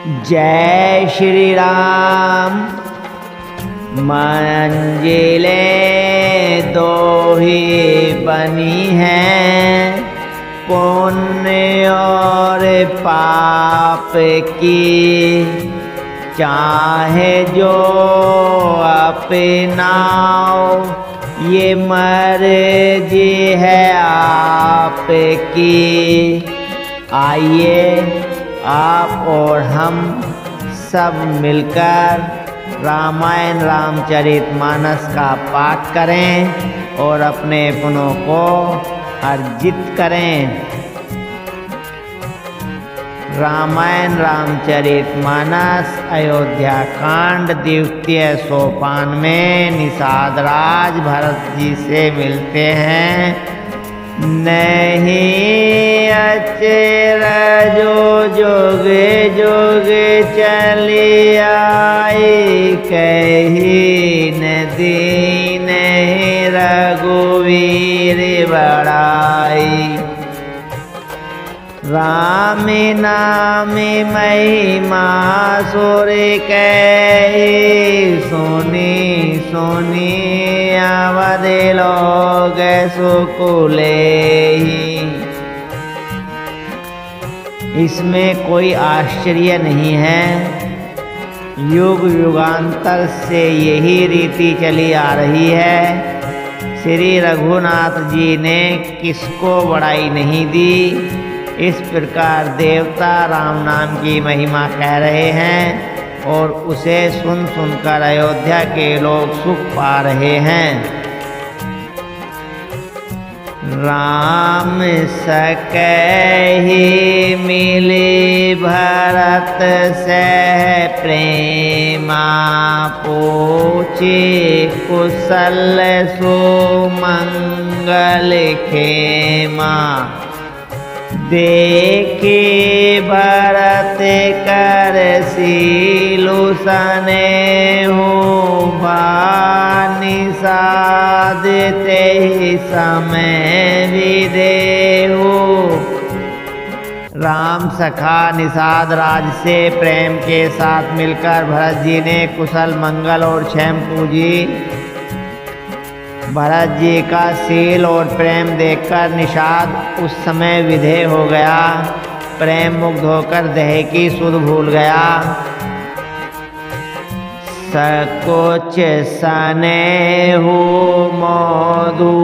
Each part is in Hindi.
जय श्री राम। मंजिले दो ही बनी हैं, पुण्य और पाप की, चाहे जो अपनाओ ये मर्जी है आपकी। आइए आप और हम सब मिलकर रामायण रामचरितमानस का पाठ करें और अपने पुण्यों को अर्जित करें। रामायण रामचरितमानस अयोध्या कांड द्वितीय सोपान में निषाद राज भरत जी से मिलते हैं। नहीं अचरजो जोगे जोगे चली आई, कही नदी नहीं रघुवीर बड़ाई। राम नाम महिमा सुर कही, सुनी सुनी अवध लोग सुकुले। इसमें कोई आश्चर्य नहीं है, युग युगांतर से यही रीति चली आ रही है। श्री रघुनाथ जी ने किसको बड़ाई नहीं दी। इस प्रकार देवता राम नाम की महिमा कह रहे हैं और उसे सुन सुनकर अयोध्या के लोग सुख पा रहे हैं। राम सकहि मिले भरत से प्रेमा, पूछे कुशल सुमंगल खेमा। देखे भरत कर सीलु सने हो, निषाद ते समय विदेहु। राम सखा निषाद राज से प्रेम के साथ मिलकर भरत जी ने कुशल मंगल और क्षेम पूजी। भरत जी का शील और प्रेम देखकर निषाद उस समय विधेय हो गया, प्रेम मुग्ध होकर देह की सुध भूल गया। सकुच सनेहु मोदु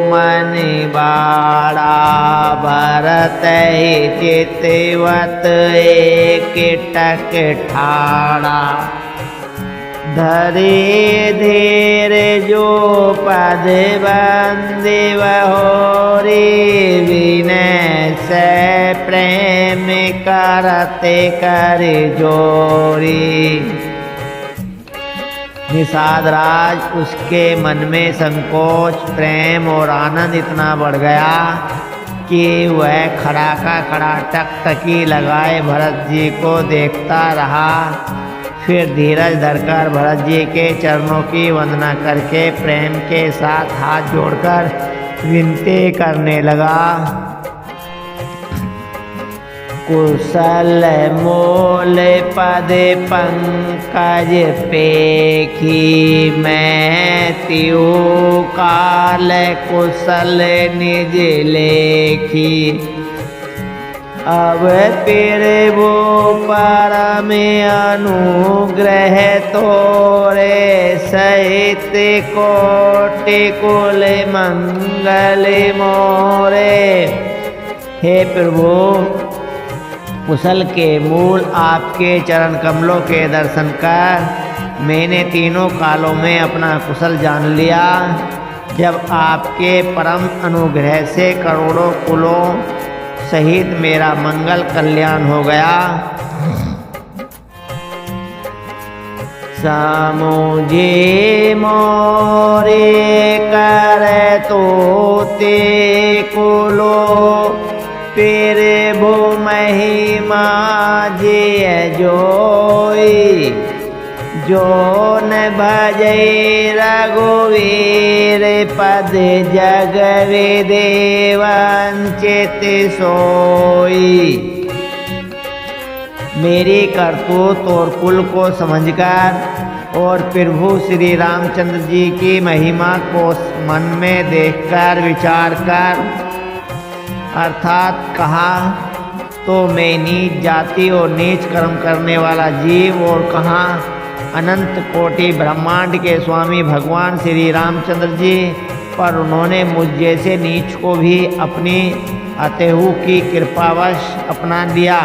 मनि बाड़ा, भरत चितवत एक टक ठाड़ा। धरे धीर जो पद बंदिव होरी, विनय से प्रेम करते कर जोरी। निषाद राज उसके मन में संकोच, प्रेम और आनंद इतना बढ़ गया कि वह खड़ा का खड़ा टकटकी लगाए भरत जी को देखता रहा। फिर धीरज धरकर भरत जी के चरणों की वंदना करके प्रेम के साथ हाथ जोड़कर विनती करने लगा। कुशल मोल पद पंकज पेखी, मैं त्यू काल कुशल निज लेखी। अब फिर वो परम अनुग्रह तोरे, सहित कोटि कुल मंगल मोरे। हे प्रभु, कुशल के मूल आपके चरण कमलों के दर्शन कर मैंने तीनों कालों में अपना कुशल जान लिया। जब आपके परम अनुग्रह से करोड़ों कुलों सहित मेरा मंगल कल्याण हो गया। समुझे मोरे कर तो ते कुलो, तेरे भो महिमा जे जोई। जो न भजे रघुवीर पद, जग विदेवंचित सोई। मेरी करतूत और कुल को समझकर और प्रभु श्री रामचंद्र जी की महिमा को मन में देखकर विचार कर, अर्थात कहा तो मैं नीच जाति और नीच कर्म करने वाला जीव, और कहाँ अनंत कोटि ब्रह्मांड के स्वामी भगवान श्री रामचंद्र जी, पर उन्होंने मुझ जैसे नीच को भी अपनी अतेहु की कृपावश अपना लिया।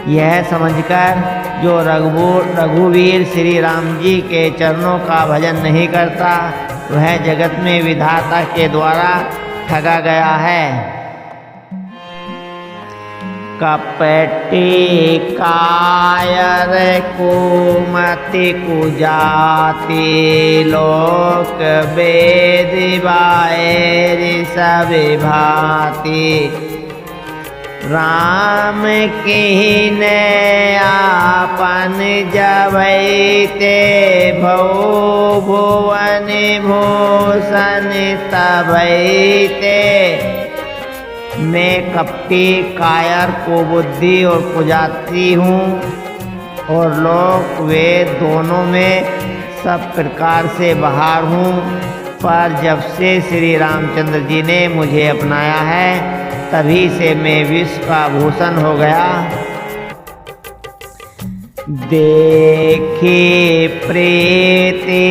यह समझकर जो रघुवीर श्री राम जी के चरणों का भजन नहीं करता, वह जगत में विधाता के द्वारा ठगा गया है। कपटी कायर कुमति कुजाति लोक वेद बाएर सब भांति, राम कीन्हे आपन जबैते भौ भुवन भूषण तबैते। मैं कपटी कायर कुबुद्धि और कुजाति हूँ, और लोक वेद दोनों में सब प्रकार से बाहर हूँ, पर जब से श्री रामचंद्र जी ने मुझे अपनाया है, तभी से मैं विश्व का भूषण हो गया। देखे प्रीति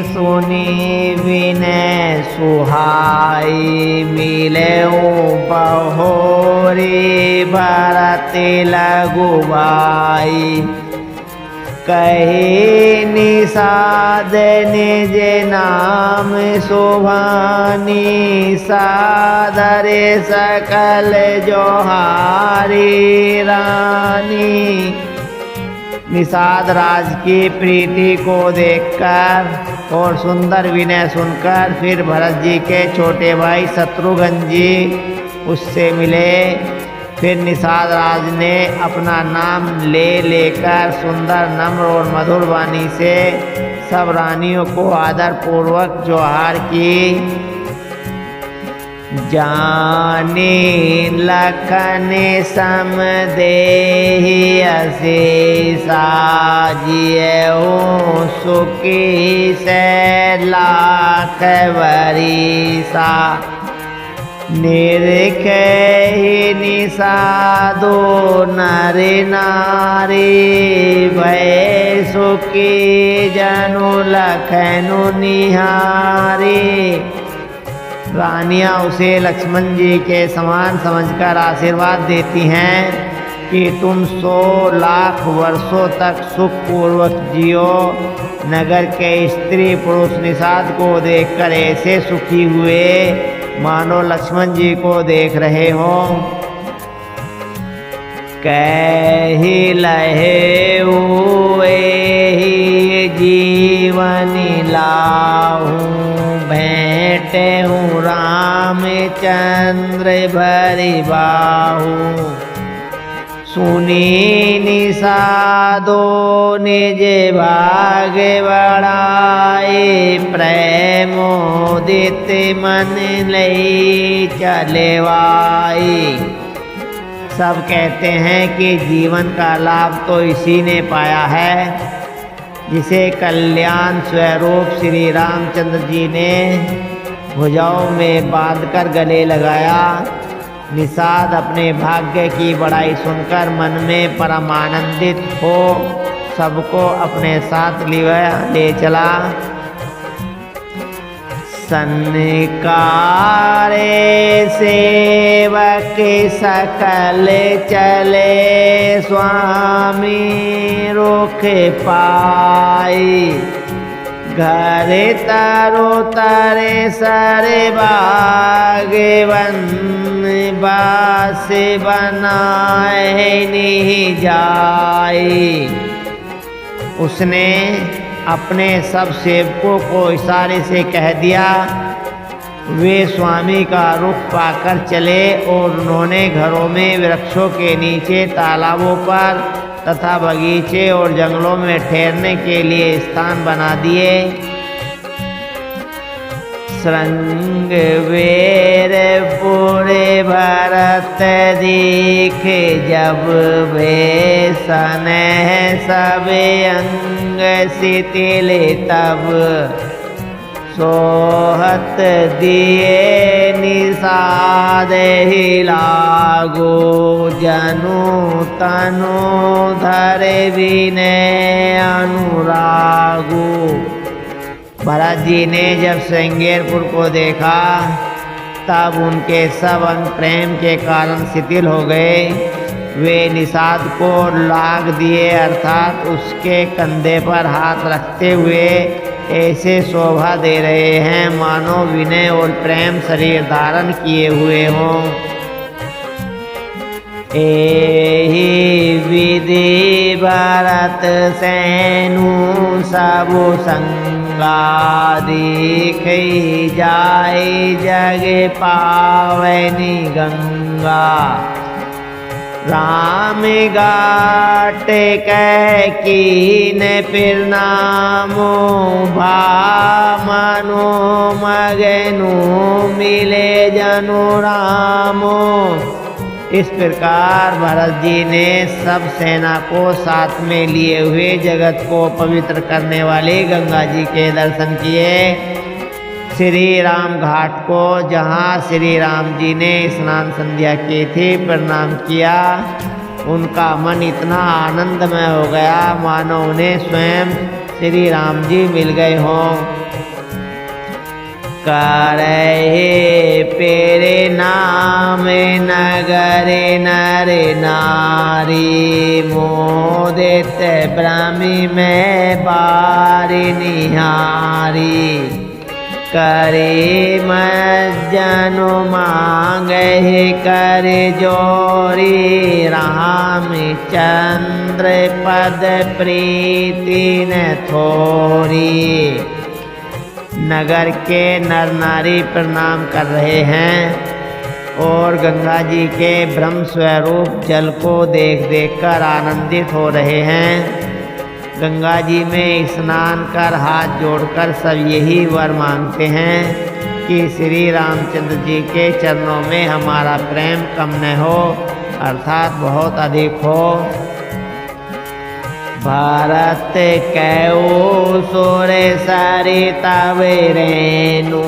सुनी विनय सुहाई, मिलेऊ बहोरी भरत लगुबाई। कहे निषाद निज नाम शोभानी, सादरे सकल जोहारी रानी। निषाद राज की प्रीति को देखकर और सुंदर विनय सुनकर फिर भरत जी के छोटे भाई शत्रुघ्न जी उससे मिले। फिर निषाद राज ने अपना नाम लेकर सुंदर नम्र और मधुर वाणी से सब रानियों को आदर पूर्वक जोहार की। जानी लखन सम देहि अशेषा, जियऊ सुखी से लाख वरीसा। निरख ही निषादो नर नारी, भय सुखी जनु लखनु निहारी। रानियां उसे लक्ष्मण जी के समान समझकर आशीर्वाद देती हैं कि तुम 100 लाख वर्षों तक सुखपूर्वक जियो। नगर के स्त्री पुरुष निषाद को देखकर ऐसे सुखी हुए मानो लक्ष्मण जी को देख रहे हो। कहि लहे हुए ही जीवन लाहूं, भेंटे हूँ रामचंद्र भरि बाहू। सुनी निषादो निज भाग बढ़ाए, प्रेमोदित मन लई चलेवाई। सब कहते हैं कि जीवन का लाभ तो इसी ने पाया है जिसे कल्याण स्वरूप श्री रामचंद्र जी ने भुजाओं में बांधकर गले लगाया। निषाद अपने भाग्य की बड़ाई सुनकर मन में परम आनंदित हो सबको अपने साथ ले चला। संकारे सेवक सकल चले, स्वामी रुख पाई। घर तारो तारे सारे बागवन, बास बनाए नहीं जाई। उसने अपने सब सेवकों को इशारे से कह दिया। वे स्वामी का रुख पाकर चले और उन्होंने घरों में, वृक्षों के नीचे, तालाबों पर तथा बगीचे और जंगलों में ठहरने के लिए स्थान बना दिए। श्रृंगवेरपुर रे भरत दीखे जब भेसन सब अंग शिथिल तब सोहत दिए निषाद ही लागो जनु तनु धरे विनय अनुरागो। भरत जी ने जब श्रृंगेरपुर को देखा तब उनके सब अंग प्रेम के कारण शिथिल हो गए। वे निषाद को लाग दिए अर्थात उसके कंधे पर हाथ रखते हुए ऐसे शोभा दे रहे हैं मानो विनय और प्रेम शरीर धारण किए हुए हों। एहि विधि भरत सैनु सबु संगा दिखै जाय जग पावनी गंगा। राम गाट कह कीन फिर नामो भामनो मगनु मिले जनु रामो। इस प्रकार भरत जी ने सब सेना को साथ में लिए हुए जगत को पवित्र करने वाले गंगा जी के दर्शन किए। श्री राम घाट को जहाँ श्री राम जी ने स्नान संध्या की थी प्रणाम किया। उनका मन इतना आनंदमय हो गया मानो उन्हें स्वयं श्री राम जी मिल गए हों। करहे पेरे नाम नगर नर नारी मोदित ब्राह्मी में बारी निहारी। करे मज्जनु मांगे कर जोरी राम चंद्र पद प्रीति न थोरी। नगर के नर नारी प्रणाम कर रहे हैं और गंगा जी के ब्रह्म स्वरूप जल को देख देख कर आनंदित हो रहे हैं। गंगा जी में स्नान कर हाथ जोड़कर सब यही वर मांगते हैं कि श्री रामचंद्र जी के चरणों में हमारा प्रेम कम न हो अर्थात बहुत अधिक हो। भारत कहो सुर सरिता रेणु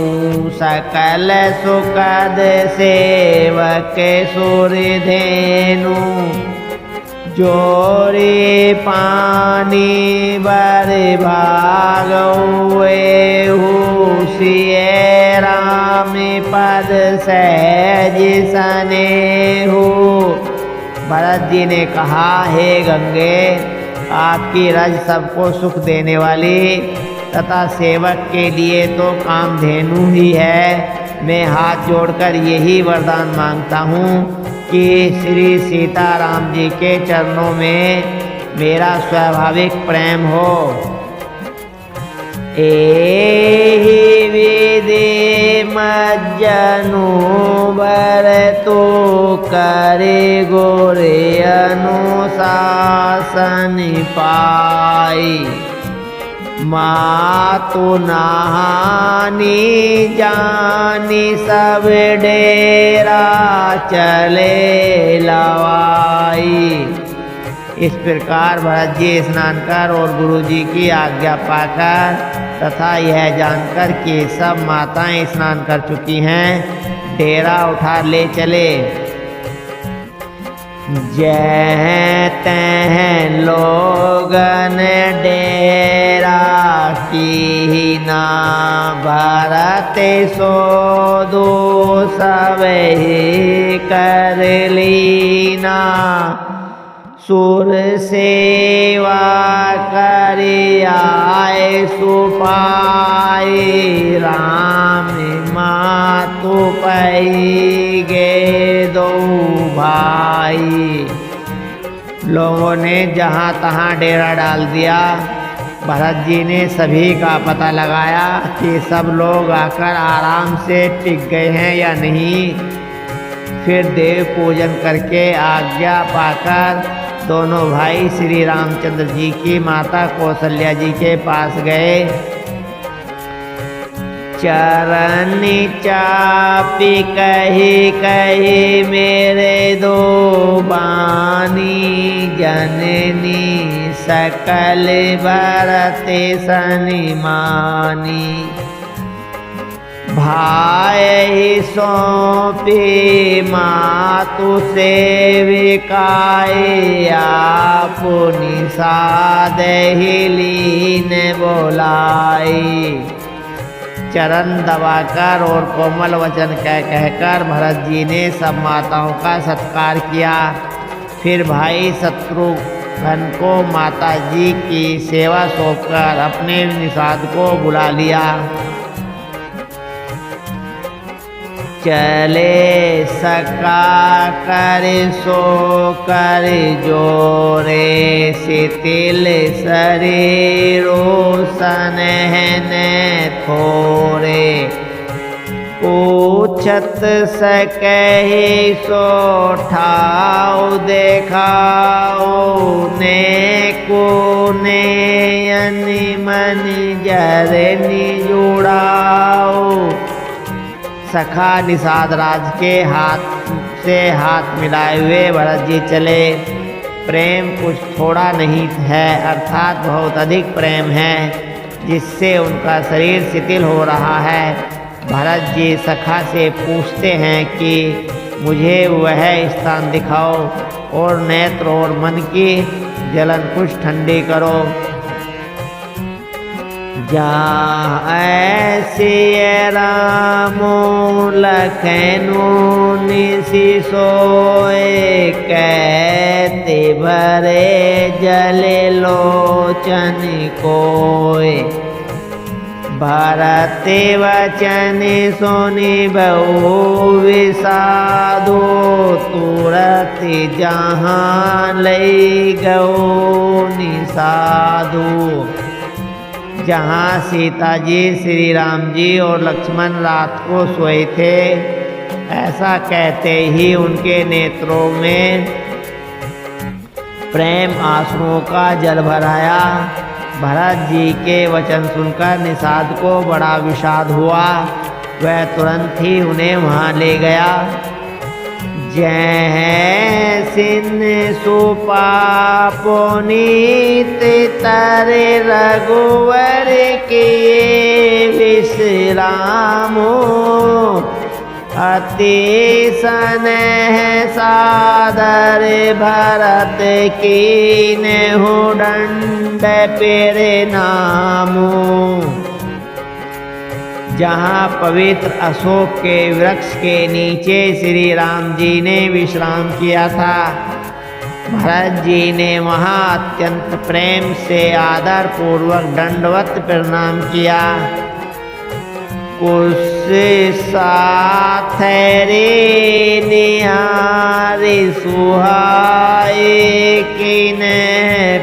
सकल सुखद सेवक सुर धेनु। जोरी पानी बर भागवे सिए राम पद सहज सने हो। भरत जी ने कहा, हे गंगे, आपकी रज सबको सुख देने वाली तथा सेवक के लिए तो कामधेनु ही है। मैं हाथ जोड़कर यही वरदान मांगता हूँ कि श्री सीताराम जी के चरणों में मेरा स्वाभाविक प्रेम हो। एहि विधि मज्जनु बर तो करे गोरे अनुशासन पाई। मातु नहानी जानी सब डेरा चले लवाई। इस प्रकार भरत जी स्नान कर और गुरु जी की आज्ञा पाकर तथा यह जानकर कि सब माताएं स्नान कर चुकी हैं डेरा उठा ले चले। जह तह लोगन डेरा की ना भरत सो दो सब कर लीना। सुर सेवा कर आए सुपाई राम मातु पई गे दो भाई। लोगों ने जहाँ तहाँ डेरा डाल दिया। भरत जी ने सभी का पता लगाया कि सब लोग आकर आराम से टिक गए हैं या नहीं। फिर देव पूजन करके आज्ञा पाकर दोनों भाई श्री रामचंद्र जी की माता कौशल्या जी के पास गए। चरण चापी कही कही मेरे दो बानी, जननी सकल भरत सनिमानी। भाई सौंपी मातु सेविकाए, आपुनि सादहि लीन बोलाई। चरण दबाकर और कोमल वचन कहकर भरत जी ने सब माताओं का सत्कार किया। फिर भाई शत्रुघ्न को माता जी की सेवा सौंपकर अपने निषाद को बुला लिया। चले सका कर सो कर जोरे, शिथिल शरीरो सनहन थोरे। पूछत सकहि सो ठाव देखाओ, ने को ने मन जरनी जुड़ाओ। सखा निषाद राज के हाथ से हाथ मिलाए हुए भरत जी चले। प्रेम कुछ थोड़ा नहीं है, अर्थात बहुत अधिक प्रेम है, जिससे उनका शरीर शिथिल हो रहा है। भरत जी सखा से पूछते हैं कि मुझे वह स्थान दिखाओ और नेत्र और मन की जलन कुछ ठंडी करो। जहाँ ऐसी रामो लखनऊ निशि सोए, कहते भरे जले लोचन कोय। भरत वचन सुनि बहु विषादो, तुरत जहाँ लई गओ निषादो। जहाँ सीता जी, श्री राम जी और लक्ष्मण रात को सोए थे, ऐसा कहते ही उनके नेत्रों में प्रेम आंसुओं का जल भर आया। भरत जी के वचन सुनकर निषाद को बड़ा विषाद हुआ। वह तुरंत ही उन्हें वहाँ ले गया। जैसिन सुपापुनीत तारे रघुवर के विश्रामो, अति स्नेह सादर भरत कीन्हु दंड पेरे नामो। जहाँ पवित्र अशोक के वृक्ष के नीचे श्री राम जी ने विश्राम किया था, भरत जी ने वहाँ अत्यंत प्रेम से आदर पूर्वक दंडवत प्रणाम किया। कुश साथ रे निहारी सुहाए, किन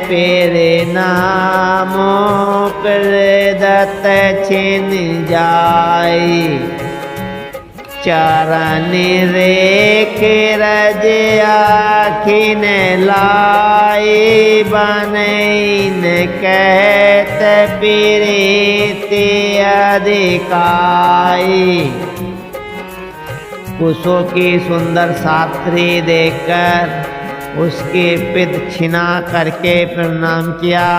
पेरे नामो प्रदत्त छिन जाए। चरण रेख रज आखिन लाए, बनैन कहत प्रीति अधिकाई। कुशों की सुंदर सात्री देखकर उसके पित छिना करके प्रणाम किया।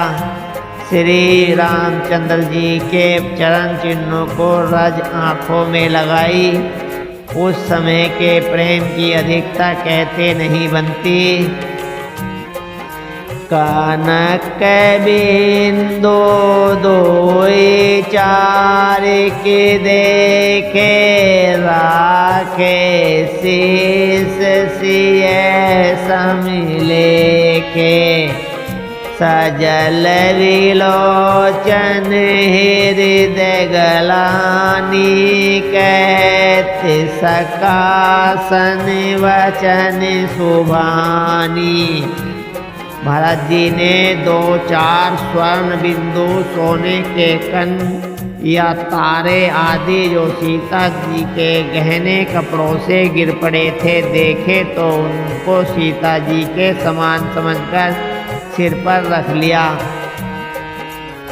श्री रामचंद्र जी के चरण चिन्हों को रज आँखों में लगाई। उस समय के प्रेम की अधिकता कहते नहीं बनती। कनक बिंदु दोई चार के देखे, राखे शीस सिय समिलेखे। सजल विलोचन हृदय गलानी, कहत सकासन वचन सुभानी। भरत जी ने 2-4 स्वर्ण बिंदु सोने के कण या तारे आदि जो सीता जी के गहने कपड़ों से गिर पड़े थे देखे, तो उनको सीता जी के समान समझकर सिर पर रख लिया।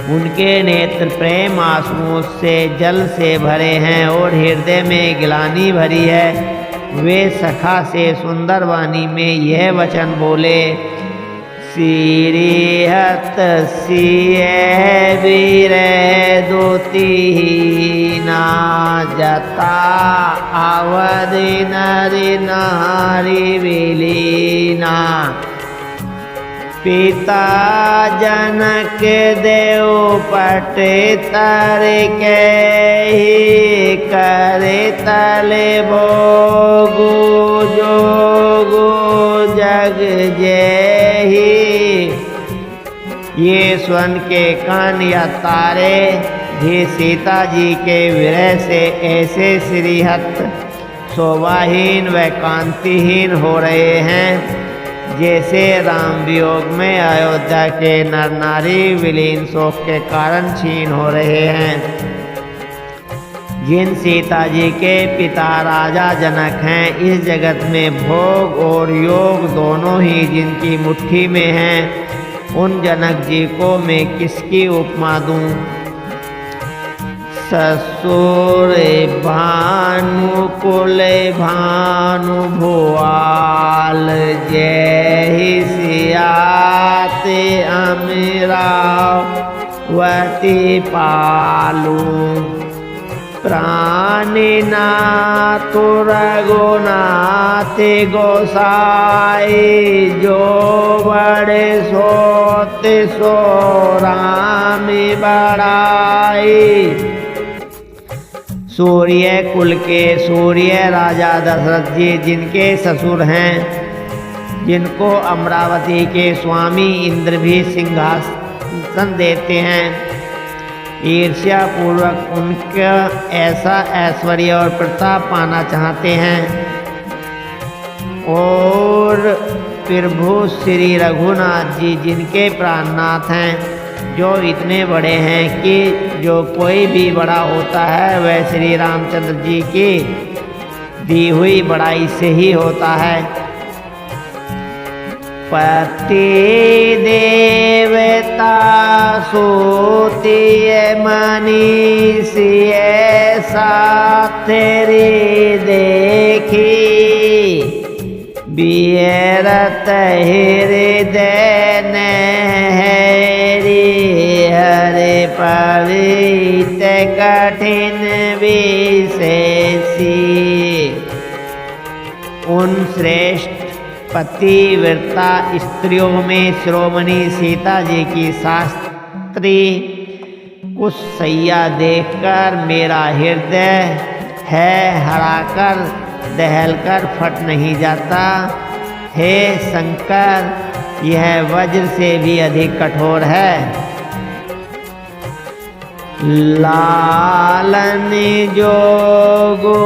उनके नेत्र प्रेम आंसुओं से जल से भरे हैं और हृदय में ग्लानि भरी है। वे सखा से सुंदर वाणी में यह वचन बोले, श्रीहत सिय वीर दुतिहीना जता अवधि नरि नारी विलीना। पिता जनक देव पट तर के करे तले भोगु जोगु जग जेहि। ये स्वर्ण के कान या तारे भी सीता जी के विरह से ऐसे श्रीहत शोभाहीन व कांतिहीन हो रहे हैं जैसे राम वियोग में अयोध्या के नर नारी विलीन शोक के कारण क्षीण हो रहे हैं। जिन सीता जी के पिता राजा जनक हैं, इस जगत में भोग और योग दोनों ही जिनकी मुट्ठी में हैं, उन जनक जी को मैं किसकी उपमा दूं। ससुर भानु कुल भानु भुआल जय सियात अमरावती पालू। प्राणिनाथ रघुनाथ गोसाई जो बड़े सोत सो राम बड़ाई। सूर्य कुल के सूर्य राजा दशरथ जी जिनके ससुर हैं, जिनको अमरावती के स्वामी इंद्र भी सिंहासन देते हैं, ईर्ष्या पूर्वक उनका ऐसा ऐश्वर्य और प्रताप पाना चाहते हैं। और प्रभु श्री रघुनाथ जी जिनके प्राणनाथ हैं, जो इतने बड़े हैं कि जो कोई भी बड़ा होता है वह श्री रामचंद्र जी की दी हुई बड़ाई से ही होता है। पति देवता सोतिय मनीषिय साथरी देखी। बियरत हृदय नहरी हरे पवित कठिन विशेषी। उन श्रेष्ठ पतिव्रता स्त्रियों में शिरोमणि सीता जी की शास्त्री कुछ सैया देखकर मेरा हृदय है हराकर दहलकर फट नहीं जाता। हे शंकर, यह वज्र से भी अधिक कठोर है। लालन जोगो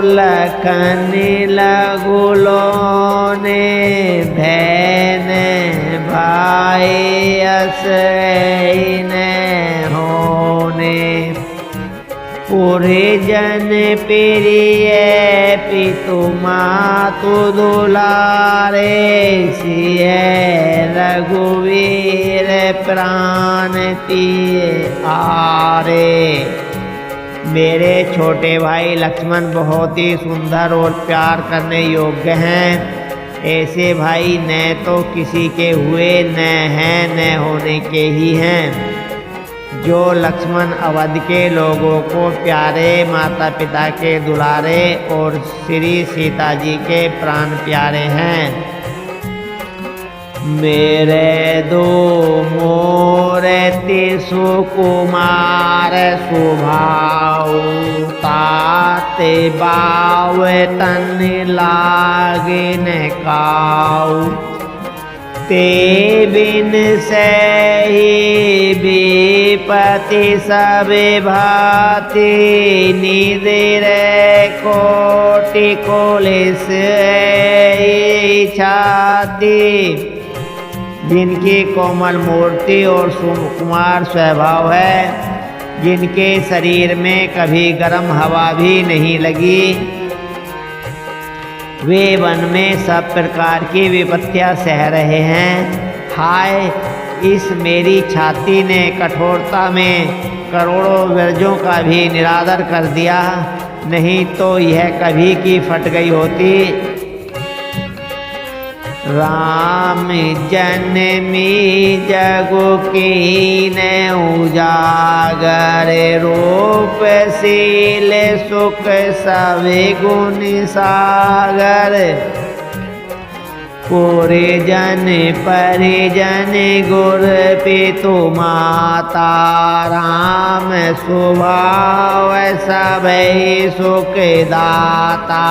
लखन लगुलो ने भैन भाई असैन होने। पूरे जन प्रिय पितु मातु दुलारे। सिय रघुवीर प्राण पिए आरे। मेरे छोटे भाई लक्ष्मण बहुत ही सुंदर और प्यार करने योग्य हैं। ऐसे भाई न तो किसी के हुए न हैं न होने के ही हैं। जो लक्ष्मण अवध के लोगों को प्यारे, माता पिता के दुलारे और श्री सीता जी के प्राण प्यारे हैं। मेरे दो मोरति सुकुमार सुभाव। ताते बाव तन लागिन काऊ। ते बिन सही विपति सब भाति। निदिर कोटि कोलिस छाती। जिनकी कोमल मूर्ति और सुकुमार स्वभाव है, जिनके शरीर में कभी गर्म हवा भी नहीं लगी। वे वन में सब प्रकार की विपत्तियां सह रहे हैं। हाय, इस मेरी छाती ने कठोरता में करोड़ों विरजों का भी निरादर कर दिया, नहीं तो यह कभी की फट गई होती। राम जन्मी जगु कीन उजागर, रूप शील सुख सभी गुण सागर। पुरिजन परिजन गुर पितु माता, राम स्वभाव सभी सुख दाता।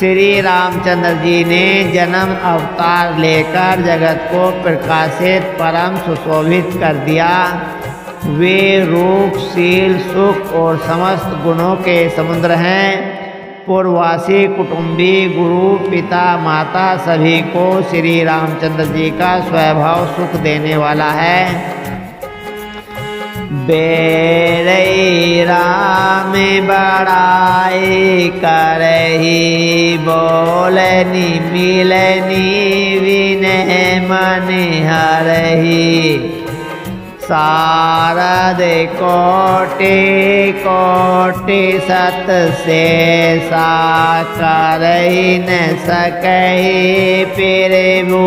श्री रामचंद्र जी ने जन्म अवतार लेकर जगत को प्रकाशित परम सुशोभित कर दिया। वे रूप शील सुख और समस्त गुणों के समुद्र हैं। पूर्ववासी कुटुंबी गुरु पिता माता सभी को श्री रामचंद्र जी का स्वभाव सुख देने वाला है। बेरई राम बड़ाई करही, बोलनी मिलनी विनय मन हरही। शारद कोटि कोटि सत शेषा, करही न सकही प्रभु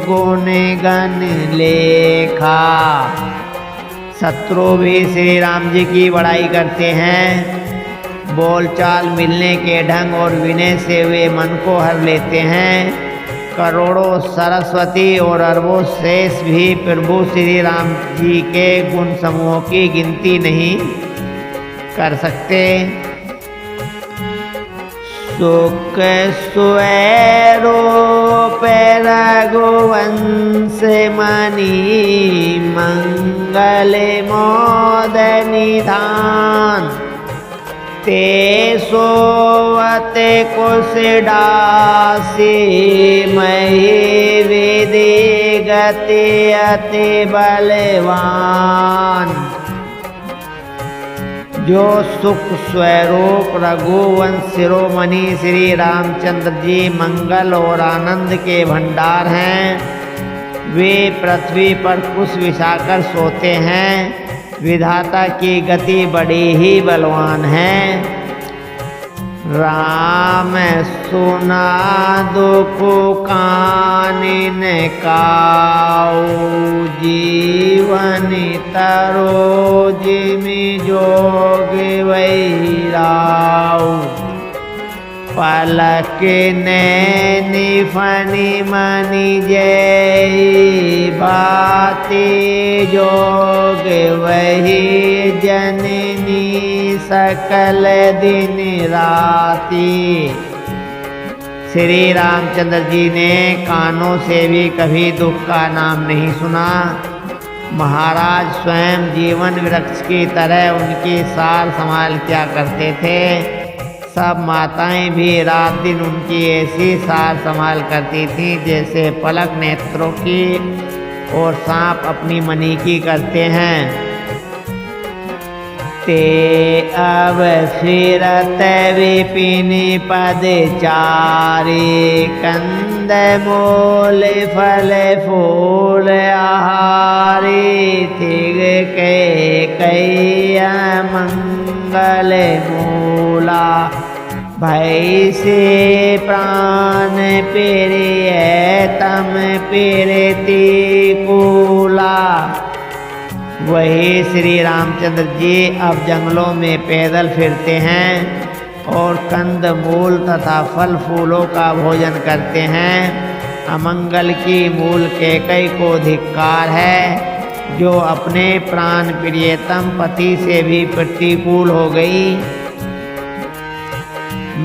गुण गण लेखा। शत्रु भी श्री राम जी की बड़ाई करते हैं। बोलचाल मिलने के ढंग और विनय से वे मन को हर लेते हैं। करोड़ों सरस्वती और अरबों शेष भी प्रभु श्री राम जी के गुण समूहों की गिनती नहीं कर सकते। सुख स्वरूप रघुवंश मणि, मंगल मोद निधान। ते सोवत कुश डासी, मही विधि गति अति बलवान। जो सुख स्वरूप रघुवंश शिरोमणि श्री रामचंद्र जी मंगल और आनंद के भंडार हैं, वे पृथ्वी पर कुश बिछाकर सोते हैं। विधाता की गति बड़ी ही बलवान है। राम सुना दुख कानिन काऊ, जीवन तरो जिमि जोग वैराऊ। पलक नैनी फनि मनि जय, भाति जोग वही जननी सकल दिन राती। श्री रामचंद्र जी ने कानों से भी कभी दुख का नाम नहीं सुना। महाराज स्वयं जीवन वृक्ष की तरह उनकी सार संभाल किया करते थे। सब माताएं भी रात दिन उनकी ऐसी सार संभाल करती थीं जैसे पलक नेत्रों की और सांप अपनी मनी की करते हैं। ते अवसरत विपिन पद चारी, कंद मूल फल फूल आहारी। थिग के कैया मंगल मूला, भय से प्राण प्रिय तम प्रीति कूला। वही श्री रामचंद्र जी अब जंगलों में पैदल फिरते हैं और कंद मूल तथा फल फूलों का भोजन करते हैं। अमंगल की मूल कैकई को धिक्कार है, जो अपने प्राण प्रियतम पति से भी प्रतिकूल हो गई।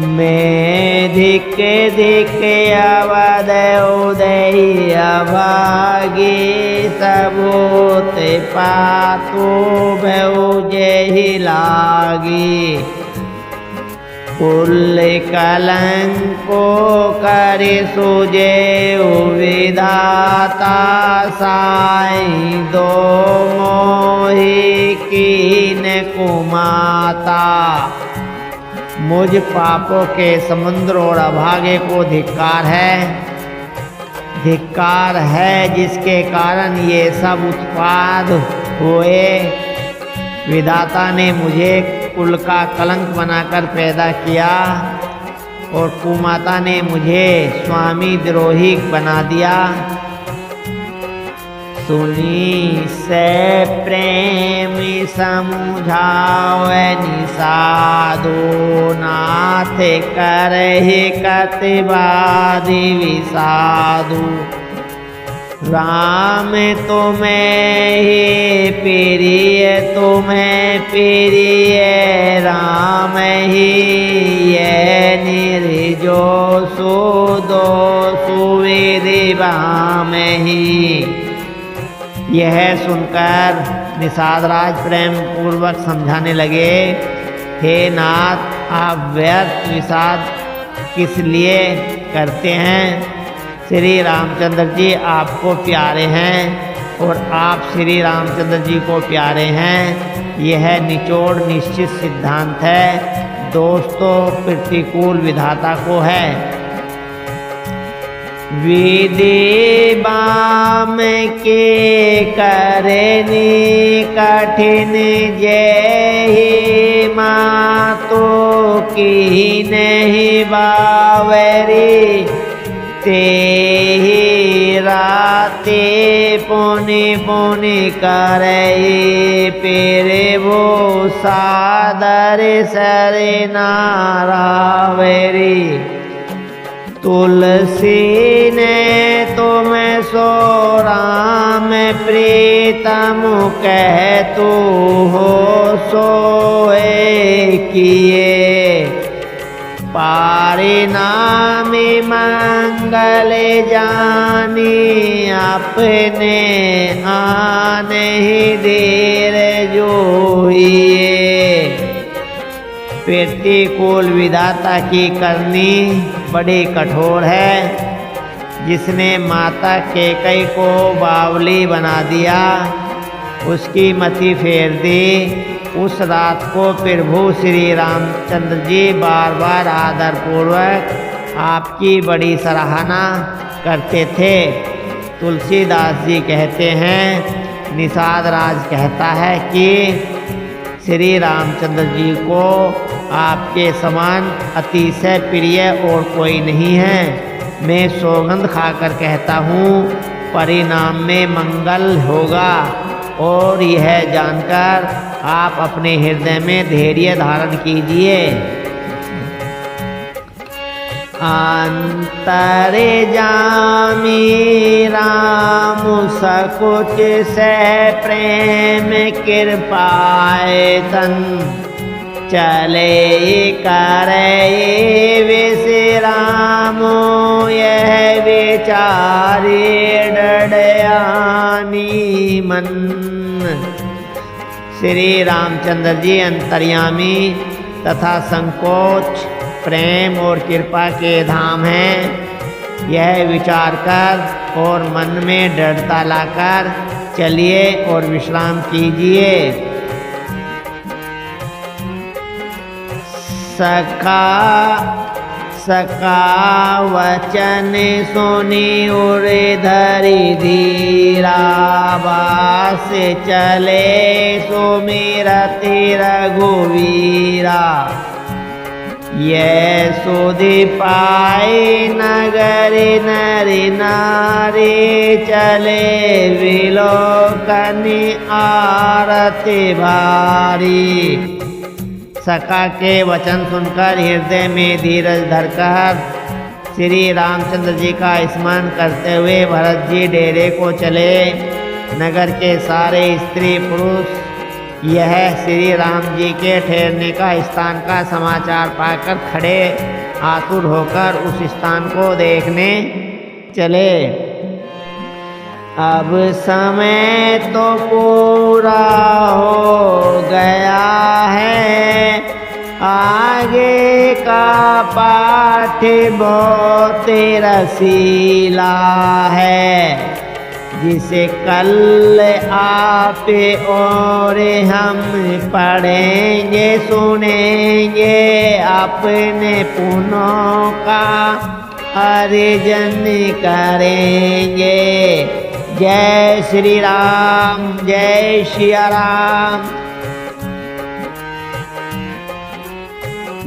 मैं धिक धिक अवध उदय अभागी, सबूत पातु भौ जहि लागी। कुल कलंको कर सुजे विधाता, साई दो मोहि कीन कुमाता। मुझ पापों के समुद्र और अभागे को धिक्कार है, धिक्कार है जिसके कारण ये सब उत्पाद हुए। विधाता ने मुझे कुल का कलंक बनाकर पैदा किया और कुमाता ने मुझे स्वामी द्रोही बना दिया। सुनी से प्रेम समुझावे निसाधु, नाथ करहि कतिवादि विसाधु। राम तुम्हें ही प्रिय, तुम्हें प्रिय राम ही। ये निर्जो सुदो सुविधि वाम ही। यह सुनकर निषादराज प्रेम पूर्वक समझाने लगे, हे नाथ आप व्यर्थ विषाद किस लिए करते हैं। श्री रामचंद्र जी आपको प्यारे हैं और आप श्री रामचंद्र जी को प्यारे हैं। यह निचोड़ निश्चित सिद्धांत है, दोस्तों प्रतिकूल विधाता को है। विधि बाम के करनी कठिन, जय मातो की नहीं बावरी। ते राते पुनि पुनि करे, पेरे वो सादर सरे नारावरी। तुलसी ने तुम सो राम प्रीतम कह तू हो सोए किए। परिणामी मंगल जानी, अपने आने ही देर जोइए। प्रतिकूल विधाता की करनी बड़ी कठोर है। जिसने माता कैकेयी को बावली बना दिया, उसकी मति फेर दी। उस रात को प्रभु श्री रामचंद्र जी बार बार आदरपूर्वक आपकी बड़ी सराहना करते थे। तुलसीदास जी कहते हैं, निषाद राज कहता है कि श्री रामचंद्र जी को आपके समान अतिशय प्रिय और कोई नहीं है। मैं सौगंध खाकर कहता हूँ परिणाम में मंगल होगा। और यह जानकर आप अपने हृदय में धैर्य धारण कीजिए। अंतरे जामी राम सकुच से प्रेम कृपाए तन, चले करे विश्राम यह विचारे डडयानी मन। श्री रामचंद्र जी अंतर्यामी तथा संकोच प्रेम और कृपा के धाम हैं। यह विचार कर और मन में दृढ़ता लाकर चलिए और विश्राम कीजिए। सखा वचन सुनी उरे धरि धीरा, बास चले सुमिरति रघुवीरा। ये सुधि पाई नगरी नरि नारी, चले विलोकनि आरती भारी। सखा के वचन सुनकर हृदय में धीरज धरकर श्री रामचंद्र जी का स्मरण करते हुए भरत जी डेरे को चले। नगर के सारे स्त्री पुरुष यह श्री राम जी के ठहरने का स्थान का समाचार पाकर खड़े आतुर होकर उस स्थान को देखने चले। अब समय तो पूरा हो गया है, आगे का पाठ बहुत रसीला है। जिसे कल आप और हम पढ़ेंगे सुनेंगे, अपने पुनों का अर्जन करेंगे। जय श्री राम, जय सिया राम।